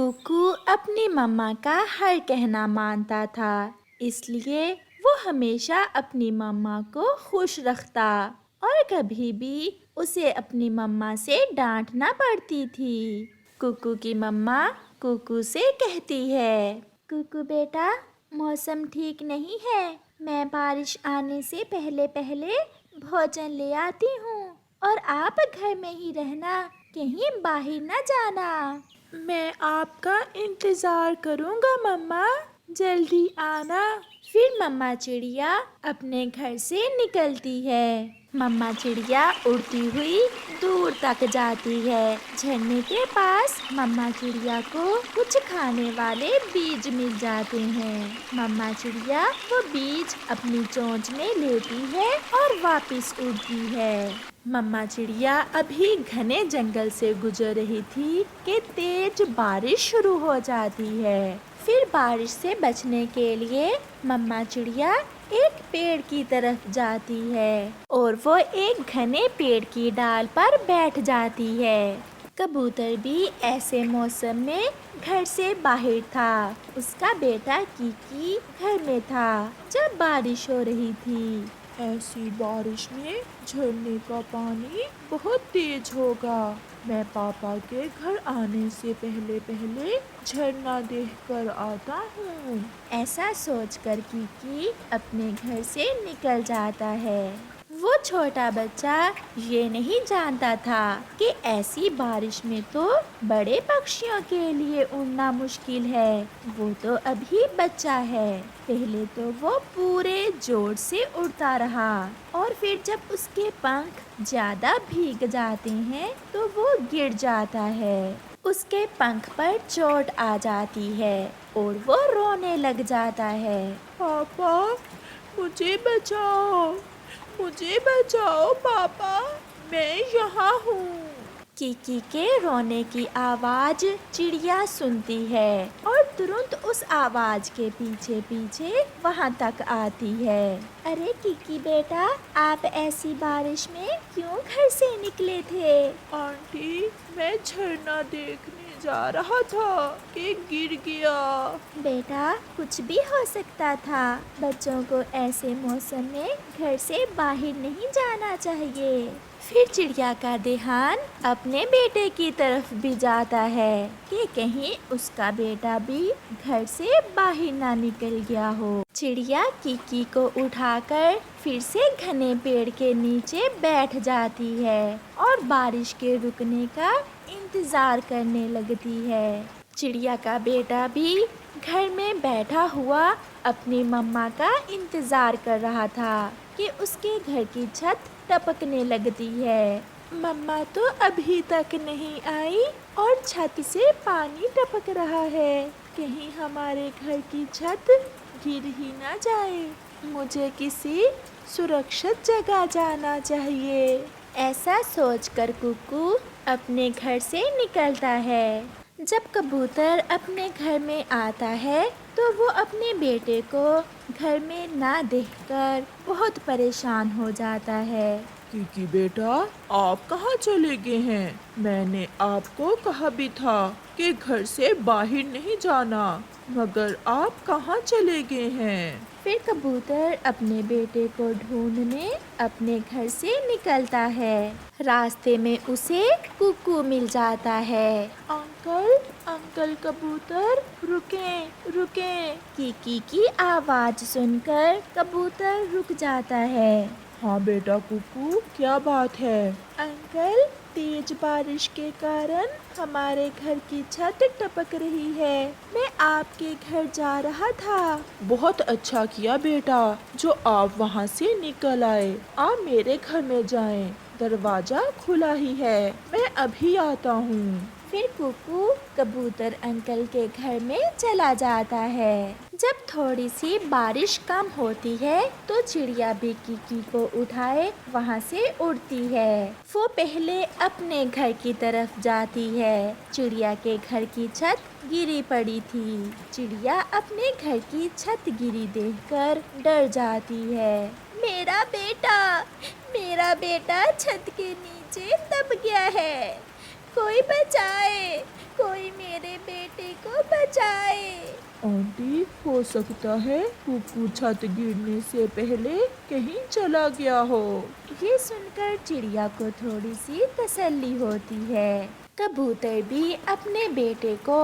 कुकू अपनी मम्मा का हर कहना मानता था, इसलिए वो हमेशा अपनी मम्मा को खुश रखता और कभी भी उसे अपनी मम्मा से डांट ना पड़ती थी। कुकू की मम्मा कुकू से कहती है, कुकू बेटा, मौसम ठीक नहीं है, मैं बारिश आने से पहले पहले भोजन ले आती हूँ और आप घर में ही रहना, कहीं बाहर न जाना। मैं आपका इंतजार करूँगा मम्मा, जल्दी आना। फिर मम्मा चिड़िया अपने घर से निकलती है। मम्मा चिड़िया उड़ती हुई दूर तक जाती है। झरने के पास मम्मा चिड़िया को कुछ खाने वाले बीज मिल जाते हैं। मम्मा चिड़िया वो बीज अपनी चोंच में लेती है और वापस उड़ती है। मम्मा चिड़िया अभी घने जंगल से गुजर रही थी कि तेज बारिश शुरू हो जाती है। फिर बारिश से बचने के लिए मम्मा चिड़िया एक पेड़ की तरफ जाती है और वो एक घने पेड़ की डाल पर बैठ जाती है। कबूतर भी ऐसे मौसम में घर से बाहर था। उसका बेटा कीकी घर में था जब बारिश हो रही थी। ऐसी बारिश में झरने का पानी बहुत तेज होगा। मैं पापा के घर आने से पहले पहले झरना देखकर आता हूँ। ऐसा सोचकर कीकी अपने घर से निकल जाता है। वो छोटा बच्चा ये नहीं जानता था कि ऐसी बारिश में तो बड़े पक्षियों के लिए उड़ना मुश्किल है। वो तो अभी बच्चा है। पहले तो वो पूरे जोर से उड़ता रहा और फिर जब उसके पंख ज्यादा भीग जाते हैं तो वो गिर जाता है। उसके पंख पर चोट आ जाती है और वो रोने लग जाता है। पापा, मुझे बचाओ, मुझे बचाओ पापा, मैं यहाँ हूँ। कीकी के रोने की आवाज चिड़िया सुनती है और तुरंत उस आवाज के पीछे पीछे वहाँ तक आती है। अरे कीकी बेटा, आप ऐसी बारिश में क्यों घर से निकले थे? आंटी, मैं झरना देखने जा रहा था कि गिर गया। बेटा, कुछ भी हो सकता था। बच्चों को ऐसे मौसम में घर से बाहर नहीं जाना चाहिए। फिर चिड़िया का ध्यान अपने बेटे की तरफ भी जाता है कि कहीं उसका बेटा भी घर से बाहर ना निकल गया हो। चिड़िया कीकी को उठाकर फिर से घने पेड़ के नीचे बैठ जाती है और बारिश के रुकने का इंतजार करने लगती है। चिड़िया का बेटा भी घर में बैठा हुआ अपनी मम्मा का इंतजार कर रहा था कि उसके घर की छत टपकने लगती है। मम्मा तो अभी तक नहीं आई और छत से पानी टपक रहा है। कहीं हमारे घर की छत गिर ही ना जाए। मुझे किसी सुरक्षित जगह जाना चाहिए। ऐसा सोचकर कुकू अपने घर से निकलता है। जब कबूतर अपने घर में आता है तो वो अपने बेटे को घर में ना देखकर बहुत परेशान हो जाता है। कीकी बेटा, आप कहाँ चले गए हैं? मैंने आपको कहा भी था कि घर से बाहर नहीं जाना, मगर आप कहाँ चले गए हैं? फिर कबूतर अपने बेटे को ढूंढने अपने घर से निकलता है। रास्ते में उसे कुकू मिल जाता है। अंकल, अंकल कबूतर, रुकें, रुकें। कीकी की आवाज सुनकर कबूतर रुक जाता है। हाँ बेटा कुकू, क्या बात है? अंकल, तेज बारिश के कारण हमारे घर की छत टपक रही है। मैं आपके घर जा रहा था। बहुत अच्छा किया बेटा जो आप वहाँ से निकल आए। आप मेरे घर में जाएं, दरवाजा खुला ही है, मैं अभी आता हूँ। फिर कुकू कबूतर अंकल के घर में चला जाता है। जब थोड़ी सी बारिश कम होती है तो चिड़िया भी कीकी को उठाए वहाँ से उड़ती है। वो पहले अपने घर की तरफ जाती है। चिड़िया के घर की छत गिरी पड़ी थी। चिड़िया अपने घर की छत गिरी देखकर डर जाती है। मेरा बेटा छत के नीचे दब गया है, कोई बचाए, कोई मेरे बेटे को बचाए। आंटी, हो सकता है कुकू छत गिरने से पहले कहीं चला गया हो। ये सुनकर चिड़िया को थोड़ी सी तसल्ली होती है। कबूतर भी अपने बेटे को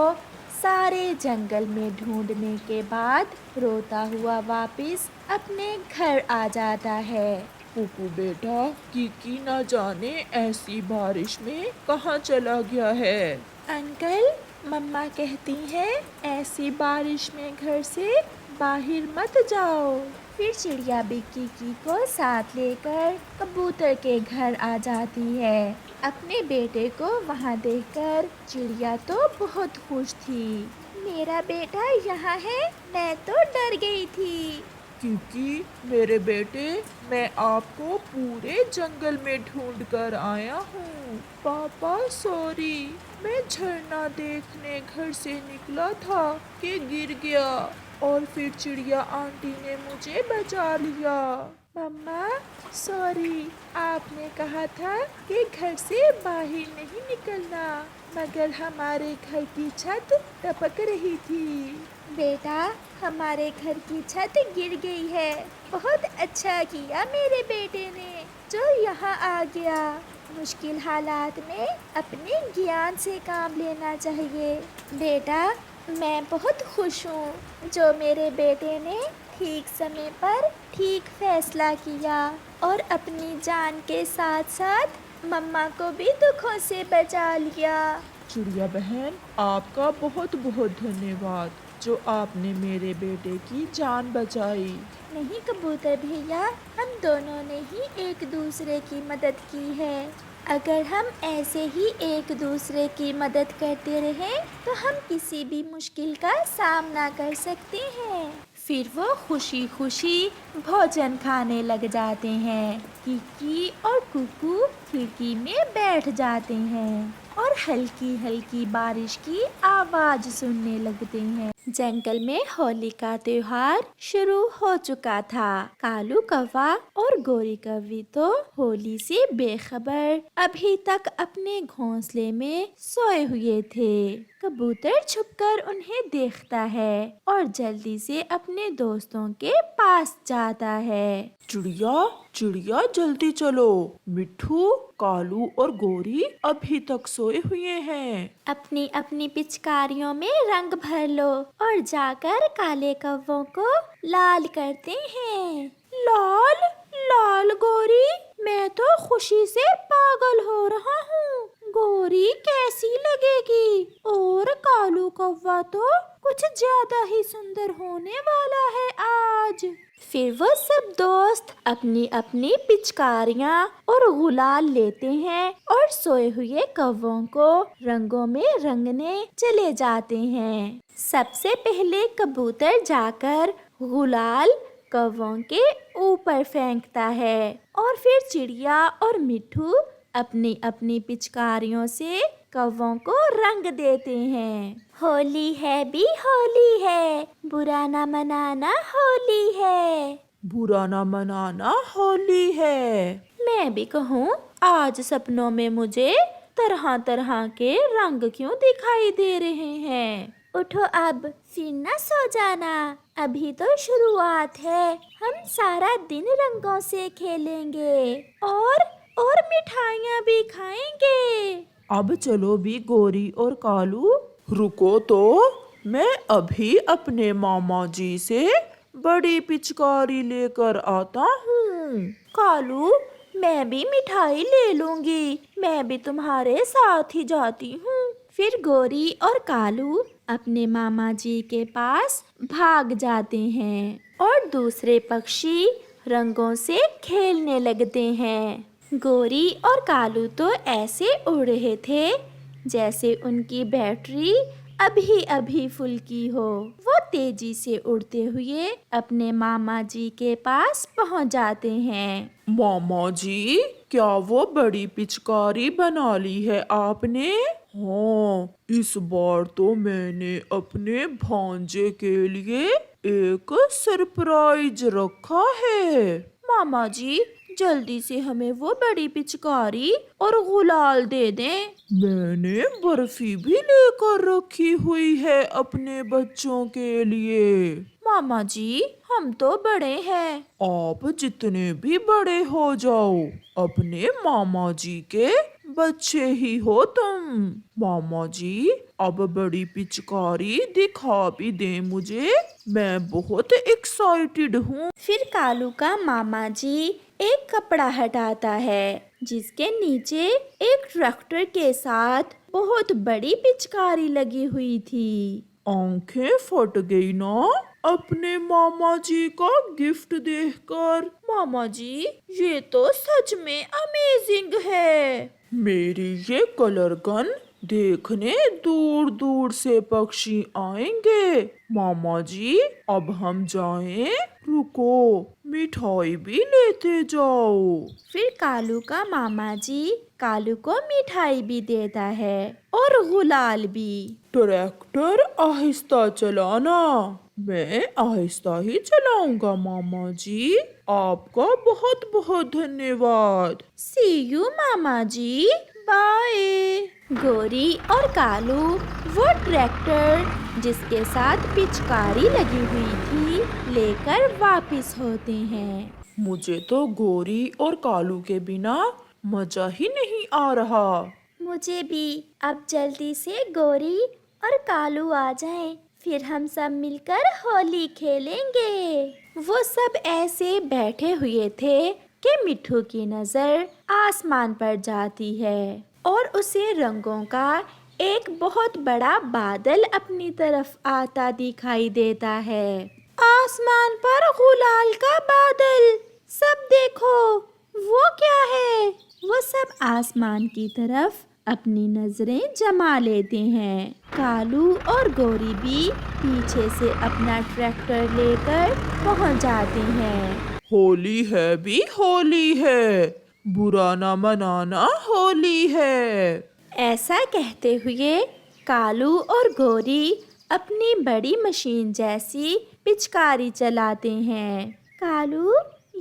सारे जंगल में ढूंढने के बाद रोता हुआ वापस अपने घर आ जाता है। कुकू बेटा, किकी न जाने ऐसी बारिश में कहाँ चला गया है। अंकल, मम्मा कहती है ऐसी बारिश में घर से बाहर मत जाओ। फिर चिड़िया भी किकी को साथ लेकर कबूतर के घर आ जाती है। अपने बेटे को वहाँ देखकर चिड़िया तो बहुत खुश थी। मेरा बेटा यहाँ है, मैं तो डर गई थी। क्योंकि मेरे बेटे, मैं आपको पूरे जंगल में ढूंढ कर आया हूँ। पापा सॉरी, मैं झरना देखने घर से निकला था कि गिर गया और फिर चिड़िया आंटी ने मुझे बचा लिया। मम्मा सॉरी, आपने कहा था कि घर से बाहर नहीं निकलना, मगर हमारे घर की छत टपक रही थी। बेटा, हमारे घर की छत गिर गई है। बहुत अच्छा किया मेरे बेटे ने जो यहाँ आ गया। मुश्किल हालात में अपने ज्ञान से काम लेना चाहिए। बेटा, मैं बहुत खुश हूँ जो मेरे बेटे ने ठीक समय पर ठीक फैसला किया और अपनी जान के साथ साथ मम्मा को भी दुखों से बचा लिया। चिड़िया बहन, आपका बहुत बहुत धन्यवाद जो आपने मेरे बेटे की जान बचाई। नहीं कबूतर भैया, हम दोनों ने ही एक दूसरे की मदद की है। अगर हम ऐसे ही एक दूसरे की मदद करते रहें तो हम किसी भी मुश्किल का सामना कर सकते हैं। फिर वो खुशी खुशी भोजन खाने लग जाते हैं। किकी और कुकू खिड़की में बैठ जाते हैं और हल्की हल्की बारिश की आवाज सुनने लगते हैं। जंगल में होली का त्योहार शुरू हो चुका था। कालू कौवा और गोरी कौवी तो होली से बेखबर अभी तक अपने घोंसले में सोए हुए थे। कबूतर छुपकर उन्हें देखता है और जल्दी से अपने दोस्तों के पास जाता है। चिड़िया चिड़िया, जल्दी चलो, मिट्ठू, कालू और गोरी अभी तक सोए हुए हैं। अपनी अपनी पिचकारियों में रंग भर लो और जाकर काले कौवों को लाल करते हैं। लाल लाल गोरी, मैं तो खुशी से पागल हो रहा हूँ। गोरी कैसी लगेगी? और कालू कौवा तो कुछ ज्यादा ही सुंदर होने वाला है आज। फिर वो सब दोस्त अपनी अपनी पिचकारियाँ और गुलाल लेते हैं और सोए हुए कौवों को रंगों में रंगने चले जाते हैं। सबसे पहले कबूतर जाकर गुलाल कौवों के ऊपर फेंकता है और फिर चिड़िया और मिट्ठू अपनी अपनी पिचकारियों से कौवों को रंग देते हैं। होली है भी होली है, बुरा ना मनाना होली है। बुरा ना मनाना होली है। मैं भी कहूँ, आज सपनों में मुझे तरह तरह के रंग क्यों दिखाई दे रहे हैं। उठो अब, फिर न सो जाना, अभी तो शुरुआत है। हम सारा दिन रंगों से खेलेंगे और मिठाइयाँ भी खाएंगे। अब चलो भी गोरी और कालू। रुको तो, मैं अभी अपने मामा जी से बड़ी पिचकारी लेकर आता हूँ। कालू, मैं भी मिठाई ले लूंगी, मैं भी तुम्हारे साथ ही जाती हूँ। फिर गोरी और कालू अपने मामा जी के पास भाग जाते हैं और दूसरे पक्षी रंगों से खेलने लगते हैं। गोरी और कालू तो ऐसे उड़ रहे थे जैसे उनकी बैटरी अभी अभी फुल की हो। वो तेजी से उड़ते हुए अपने मामा जी के पास पहुंच जाते हैं। मामा जी, क्या वो बड़ी पिचकारी बना ली है आपने? हाँ, इस बार तो मैंने अपने भांजे के लिए एक सरप्राइज रखा है। मामा जी, जल्दी से हमें वो बड़ी पिचकारी और गुलाल दे दें। मैंने बर्फी भी लेकर रखी हुई है अपने बच्चों के लिए। मामा जी, हम तो बड़े हैं। आप जितने भी बड़े हो जाओ, अपने मामा जी के बच्चे ही हो तुम। मामा जी, अब बड़ी पिचकारी दिखा भी दे मुझे, मैं बहुत एक्साइटेड हूँ। फिर कालू का मामा जी एक कपड़ा हटाता है जिसके नीचे एक ट्रैक्टर के साथ बहुत बड़ी पिचकारी लगी हुई थी। आंखें फट गई ना अपने मामा जी का गिफ्ट देखकर। मामा जी, ये तो सच में अमेजिंग है। मेरी ये कलर गन देखने दूर दूर से पक्षी आएंगे। मामा जी, अब हम जाएं? रुको, मिठाई भी लेते जाओ। फिर कालू का मामा जी कालू को मिठाई भी देता है और गुलाल भी। ट्रैक्टर आहिस्ता चलाना। मैं आहिस्ता ही चलाऊंगा मामा जी। आपका बहुत बहुत धन्यवाद। सी यू मामा जी, बाय। गोरी और कालू वो ट्रैक्टर जिसके साथ पिचकारी लगी हुई थी लेकर वापस होते हैं। मुझे तो गोरी और कालू के बिना मजा ही नहीं आ रहा। मुझे भी। अब जल्दी से गोरी और कालू आ जाएं, फिर हम सब मिलकर होली खेलेंगे। वो सब ऐसे बैठे हुए थे कि मिट्ठू की नजर आसमान पर जाती है और उसे रंगों का एक बहुत बड़ा बादल अपनी तरफ आता दिखाई देता है। आसमान पर गुलाल का बादल, सब देखो, वो क्या है? वो सब आसमान की तरफ अपनी नजरें जमा लेते हैं। कालू और गोरी भी पीछे से अपना ट्रैक्टर लेकर पहुंच जाते हैं। होली है भी होली है, बुरा ना मनाना होली है। ऐसा कहते हुए कालू और गोरी अपनी बड़ी मशीन जैसी पिचकारी चलाते हैं। कालू,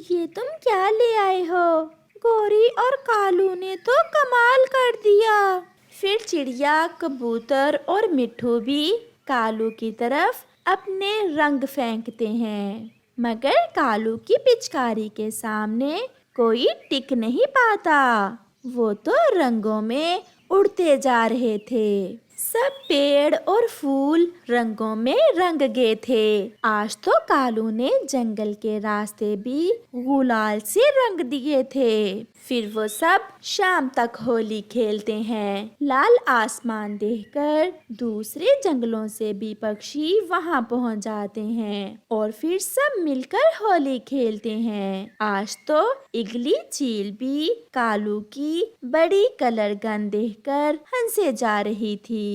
ये तुम क्या ले आए हो? गोरी और कालू ने तो कमाल कर दिया। फिर चिड़िया, कबूतर और मिट्ठू भी कालू की तरफ अपने रंग फेंकते हैं, मगर कालू की पिचकारी के सामने कोई टिक नहीं पाता। वो तो रंगों में उड़ते जा रहे थे। सब पेड़ और फूल रंगों में रंग गए थे। आज तो कालू ने जंगल के रास्ते भी गुलाल से रंग दिए थे। फिर वो सब शाम तक होली खेलते हैं। लाल आसमान देखकर दूसरे जंगलों से भी पक्षी वहां पहुंच जाते हैं और फिर सब मिलकर होली खेलते हैं। आज तो इगली चील भी कालू की बड़ी कलर गन देखकर हंसे जा रही थी।